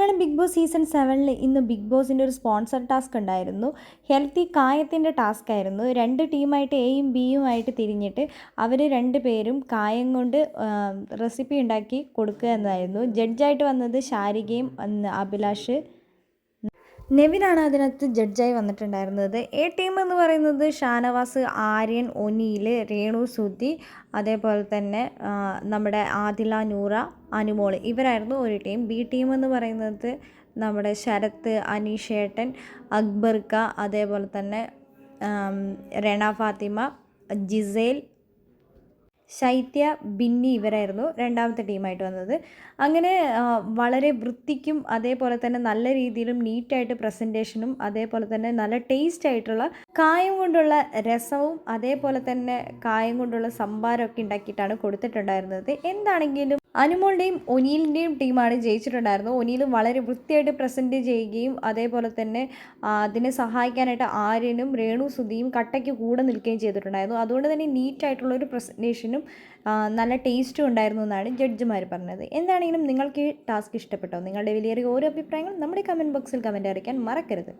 Malayalam big boss season 7 ഇന്ന് big ബോസിൻ്റെ ഒരു സ്പോൺസർ ടാസ്ക് ഉണ്ടായിരുന്നു. ഹെൽത്തി കായത്തിൻ്റെ ടാസ്ക് ആയിരുന്നു. 2 ടീമായിട്ട് എയും ബിയും ആയിട്ട് തിരിഞ്ഞിട്ട് അവർ 2 പേരും കായം കൊണ്ട് റെസിപ്പി ഉണ്ടാക്കി കൊടുക്കുക എന്നതായിരുന്നു. ജഡ്ജായിട്ട് വന്നത് ശാരികയും അഭിലാഷ് നെവിനാണ് അതിനകത്ത് ജഡ്ജായി വന്നിട്ടുണ്ടായിരുന്നത്. എ ടീം എന്ന് പറയുന്നത് ഷാനവാസ്, ആര്യൻ, ഒനീൽ, രേണു സുധി, അതേപോലെ തന്നെ നമ്മുടെ ആദില, നൂറ, അനുമോൾ ഇവരായിരുന്നു ഒരു ടീം. ബി ടീം എന്ന് പറയുന്നത് നമ്മുടെ ശരത്ത്, അനീഷേട്ടൻ, അക്ബർക്ക, അതേപോലെ തന്നെ റെന ഫാത്തിമ, ജിസേൽ, ശൈത്യ, ബിന്നി ഇവരായിരുന്നു രണ്ടാമത്തെ ടീമായിട്ട് വന്നത്. അങ്ങനെ വളരെ വൃത്തിക്കും അതേപോലെ തന്നെ നല്ല രീതിയിലും നീറ്റായിട്ട് പ്രസൻറ്റേഷനും അതേപോലെ തന്നെ നല്ല ടേസ്റ്റ് ആയിട്ടുള്ള കായം കൊണ്ടുള്ള രസവും അതേപോലെ തന്നെ കായം കൊണ്ടുള്ള സംഭാരമൊക്കെ ഉണ്ടാക്കിയിട്ടാണ് കൊടുത്തിട്ടുണ്ടായിരുന്നത്. എന്താണെങ്കിലും അനുമോളുടെയും ഒനീലിൻ്റെയും ടീമാണ് ജയിച്ചിട്ടുണ്ടായിരുന്നത്. ഒനീൽ വളരെ വൃത്തിയായിട്ട് പ്രസൻറ്റ് ചെയ്യുകയും അതേപോലെ തന്നെ അതിനെ സഹായിക്കാനായിട്ട് ആര്യനും രേണു സുധിയും കട്ടയ്ക്ക് കൂടെ നിൽക്കുകയും ചെയ്തിട്ടുണ്ടായിരുന്നു. അതുകൊണ്ട് തന്നെ നീറ്റായിട്ടുള്ളൊരു പ്രസൻറ്റേഷനും നല്ല ടേസ്റ്റും ഉണ്ടായിരുന്നു എന്നാണ് ജഡ്ജിമാർ പറഞ്ഞത്. എന്താണെങ്കിലും നിങ്ങൾക്ക് ഈ ടാസ്ക് ഇഷ്ടപ്പെട്ടോ? നിങ്ങളുടെ വിലയേറിയ ഓരോ അഭിപ്രായങ്ങളും നമ്മുടെ കമൻറ്റ് ബോക്സിൽ കമൻറ്റ് അറിയിക്കാൻ മറക്കരുത്.